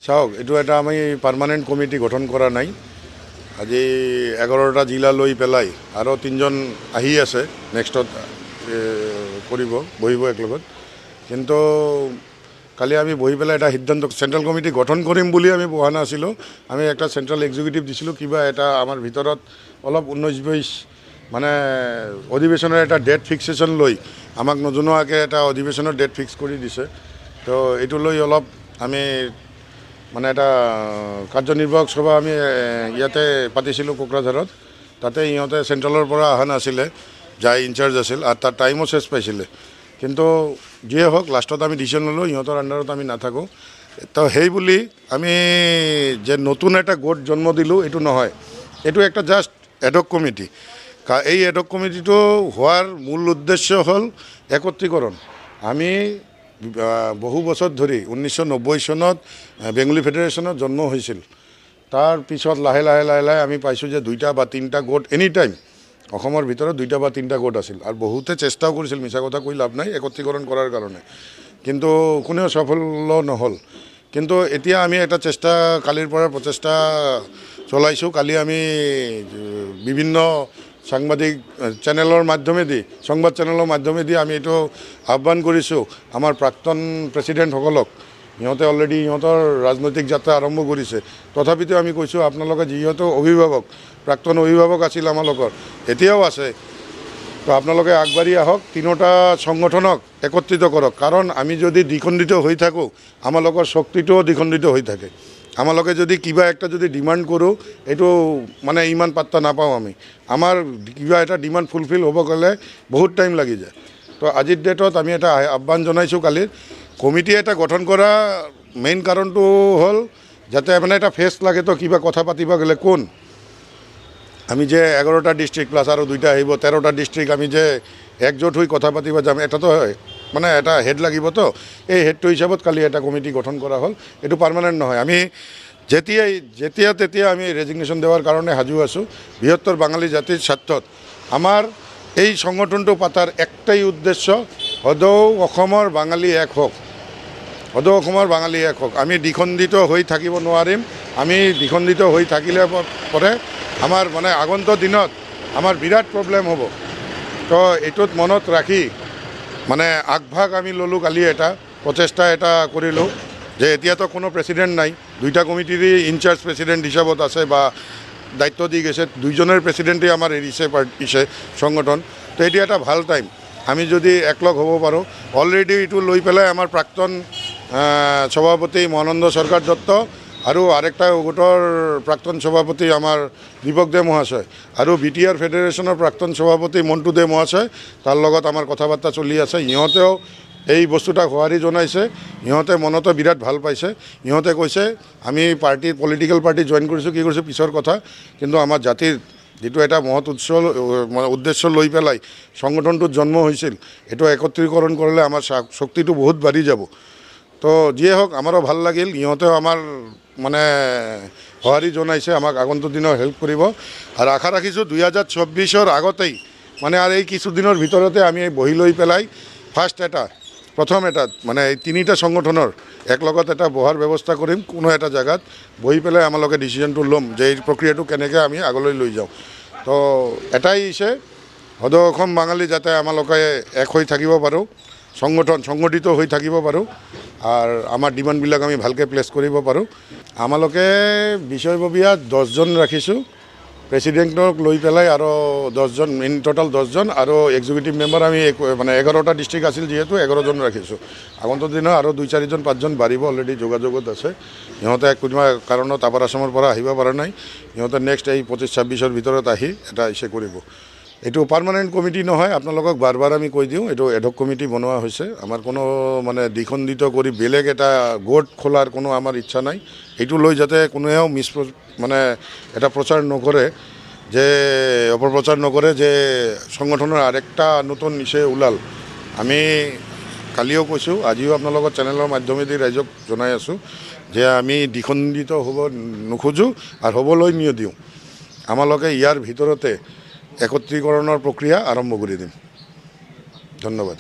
চাওক, এইটো এটা আমি পাৰ্মানেণ্ট কমিটি গঠন কৰা নাই। আজি 11টা জিলা লৈ পেলাই আৰু 3জন আহি আছে নেক্সটত বহিব একলগত। কিন্তু কালি আমি বহি পেলাই এটা সিদ্ধান্ত, চেণ্ট্ৰেল কমিটি গঠন কৰিম বুলি আমি বহা নাছিলোঁ। আমি একটা চেণ্ট্ৰেল এক্সিকিউটিভ দিছিলোঁ, কিবা এটা আমাৰ ভিতৰত অলপ 19-20 মানে অধিৱেশনৰ এটা ডেট ফিক্সেশ্যন লৈ আমাক নজনোৱাকৈ এটা অধিৱেশনৰ ডেট ফিক্স কৰি দিছে। তো এইটো লৈ অলপ আমি মানে এটা কাৰ্যনিৰ্বাহক সভা আমি ইয়াতে পাতিছিলোঁ কোকৰাঝাৰত। তাতে ইহঁতে চেণ্ট্ৰেলৰ পৰা অহা নাছিলে, যাই ইনচাৰ্জ আছিল, আৰু তাৰ টাইমো চেছ পাইছিলে। কিন্তু যিয়ে হওক, লাষ্টত আমি ডিচিশ্যন ল'লোঁ ইহঁতৰ আণ্ডাৰত আমি নাথাকোঁ। তো সেই বুলি আমি যে নতুন এটা গোট জন্ম দিলোঁ এইটো নহয়, এইটো একটা জাষ্ট এডক কমিটি। এই এডক কমিটিটো হোৱাৰ মূল উদ্দেশ্য হ'ল একত্ৰীকৰণ। আমি বহু বছৰ ধৰি 1990 চনত বেংগলী ফেডাৰেশ্যনত জন্ম হৈছিল। তাৰ পিছত লাহে লাহে আমি পাইছোঁ যে 2টা বা 3টা গোট এনি টাইম অসমৰ ভিতৰত 2টা বা 3টা গোট আছিল, আৰু বহুতে চেষ্টাও কৰিছিল, মিছা কথা কৈ লাভ নাই, একত্ৰীকৰণ কৰাৰ কাৰণে, কিন্তু কোনেও সফল নহ'ল। কিন্তু এতিয়া আমি এটা চেষ্টা, কালিৰ পৰা প্ৰচেষ্টা চলাইছোঁ। কালি আমি বিভিন্ন সাংবাদিক চেনেলৰ মাধ্যমেদি, সংবাদ চেনেলৰ মাধ্যমেদি আমি এইটো আহ্বান কৰিছোঁ আমাৰ প্ৰাক্তন প্ৰেছিডেণ্টসকলক। সিহঁতে অলৰেডি সিহঁতৰ ৰাজনৈতিক যাত্ৰা আৰম্ভ কৰিছে। তথাপিতো আমি কৈছোঁ আপোনালোকে যিহেতু অভিভাৱক, প্ৰাক্তন অভিভাৱক আছিল আমালোকৰ, এতিয়াও আছে, তো আপোনালোকে আগবাঢ়ি আহক, 3টা সংগঠনক একত্ৰিত কৰক। কাৰণ আমি যদি দ্বিখণ্ডিত হৈ থাকোঁ, আমালোকৰ শক্তিটোও দ্বিখণ্ডিত হৈ থাকে। আমালোকে যদি কিবা একটা যদি ডিমাণ্ড কৰোঁ, এইটো মানে ইমান পাত্তা নাপাওঁ আমি। আমাৰ কিবা এটা ডিমাণ্ড ফুলফিল হ'ব গ'লে বহুত টাইম লাগি যায়। তো আজিৰ ডেটত আমি এটা আহ্বান জনাইছোঁ কালি। কমিটি এটা গঠন কৰা মেইন কাৰণটো হ'ল যাতে মানে এটা ফেচ লাগে, তো কিবা কথা পাতিব গ'লে কোন আমি যে 11টা ডিষ্ট্ৰিক্ট প্লাছ আৰু 2টা আহিব 13টা ডিষ্ট্ৰিক্ট আমি যে একজোট হৈ কথা পাতিব যাম, এটাতো মানে এটা হেড লাগিব। তো এই হেডটো হিচাপত কালি এটা কমিটি গঠন কৰা হ'ল। এইটো পাৰ্মানেণ্ট নহয়। আমি যেতিয়া তেতিয়া আমি ৰেজিগনেশ্যন দেওয়াৰ কাৰণে সাজু আছোঁ। বৃহত্তৰ বাঙালী জাতিৰ স্বাৰ্থত আমাৰ এই সংগঠনটো পাতাৰ একটাই উদ্দেশ্য, সদৌ অসমৰ বাঙালী এক হওক, সদৌ অসমৰ বাঙালী এক হওক। আমি দ্বিখণ্ডিত হৈ থাকিব নোৱাৰিম। আমি দ্বিখণ্ডিত হৈ থাকিলে পৰে আমাৰ মানে আগন্তুক দিনত আমাৰ বিৰাট প্ৰব্লেম হ'ব। তো এইটোত মনত ৰাখি মানে আগভাগ আমি ল'লোঁ, কালি এটা প্ৰচেষ্টা এটা কৰিলোঁ যে এতিয়াতো কোনো প্ৰেছিডেণ্ট নাই, 2টা কমিটিৰে ইনচাৰ্জ প্ৰেছিডেণ্ট হিচাপত আছে বা দায়িত্ব দি গৈছে, 2জনেৰ প্ৰেছিডেণ্টেই আমাৰ এৰিছে পাৰ্টিছে সংগঠন। তো এতিয়া এটা ভাল টাইম, আমি যদি একলগ হ'ব পাৰোঁ। অলৰেডি এইটো লৈ পেলাই আমাৰ প্ৰাক্তন সভাপতি মহানন্দ সৰকাৰ দত্ত আৰু আৰেকটা গোটৰ প্ৰাক্তন সভাপতি আমাৰ দীপক দে মহাশয় আৰু BTR ফেডাৰেশ্যনৰ প্ৰাক্তন সভাপতি মণ্টু দে মহাশয়, তাৰ লগত আমাৰ কথা বাৰ্তা চলি আছে। সিহঁতেও এই বস্তুটা সঁহাৰি জনাইছে, সিহঁতে মনতো বিৰাট ভাল পাইছে। সিহঁতে কৈছে আমি পলিটিকেল পাৰ্টি জইন কৰিছোঁ, কি কৰিছোঁ পিছৰ কথা, কিন্তু আমাৰ জাতিৰ যিটো এটা মহৎ উদ্দেশ্য লৈ পেলাই সংগঠনটোত জন্ম হৈছিল, এইটো একত্ৰীকৰণ কৰিলে আমাৰ শক্তিটো বহুত বাঢ়ি যাব। তো যিয়ে হোক, আমাৰো ভাল লাগিল, ইহঁতেও আমাৰ মানে সঁহাৰি জনাইছে, আমাক আগন্তুক দিনৰ হেল্প কৰিব। আৰু আশা ৰাখিছোঁ 2024-ৰ আগতেই মানে আৰু এই কিছুদিনৰ ভিতৰতে আমি বহি লৈ পেলাই প্ৰথম এটাত মানে এই 3টা সংগঠনৰ একলগত এটা বহাৰ ব্যৱস্থা কৰিম। কোনো এটা জেগাত বহি পেলাই আমালোকে ডিচিশ্যনটো ল'ম যে এই প্ৰক্ৰিয়াটো কেনেকৈ আমি আগলৈ লৈ যাওঁ। তো এটাই হৈছে সদৌ অসম বাঙালী যাতে আমালোকে এক হৈ থাকিব পাৰোঁ, সংগঠিত হৈ থাকিব পাৰোঁ, আৰু আমাৰ ডিমাণ্ডবিলাক আমি ভালকৈ প্লেচ কৰিব পাৰোঁ। আমালোকে বিষয়ববীয়া 10জন ৰাখিছোঁ, প্ৰেছিডেণ্টক লৈ পেলাই আৰু 10জন, ইন টোটাল 10জন, আৰু এক্সিকিউটিভ মেম্বাৰ আমি মানে 11টা ডিষ্ট্ৰিক্ট আছিল যিহেতু 11জন ৰাখিছোঁ। আগন্তুক দিনত আৰু 2-4জন 5জন বাঢ়িব, অলৰেডি যোগাযোগত আছে। সিহঁতে কোনোবা কাৰণত আপাৰ আসামৰ পৰা আহিব পৰা নাই, সিহঁতে নেক্সট এই 25-26-ৰ ভিতৰত আহি এটা ইছে কৰিব। এইটো পাৰ্মানেণ্ট কমিটি নহয়, আপোনালোকক বাৰ আমি কৈ দিওঁ, এইটো এডক কমিটি বনোৱা হৈছে। আমাৰ কোনো মানে দ্বিখণ্ডিত কৰি বেলেগ এটা গোট খোলাৰ কোনো আমাৰ ইচ্ছা নাই। এইটো লৈ যাতে কোনেও মানে এটা প্ৰচাৰ নকৰে, যে অপপ্ৰচাৰ নকৰে যে সংগঠনৰ আৰেকটা নতুন ইছে ওলাল। আমি কালিও কৈছোঁ, আজিও আপোনালোকৰ চেনেলৰ মাধ্যমেদি ৰাইজক জনাই আছোঁ যে আমি দ্বিখণ্ডিত হ'ব নোখোজোঁ আৰু হ'বলৈ নিদিওঁ। আমালোকে ইয়াৰ ভিতৰতে একত্ৰীকৰণৰ প্ৰক্ৰিয়া আৰম্ভ কৰি দিম। ধন্যবাদ।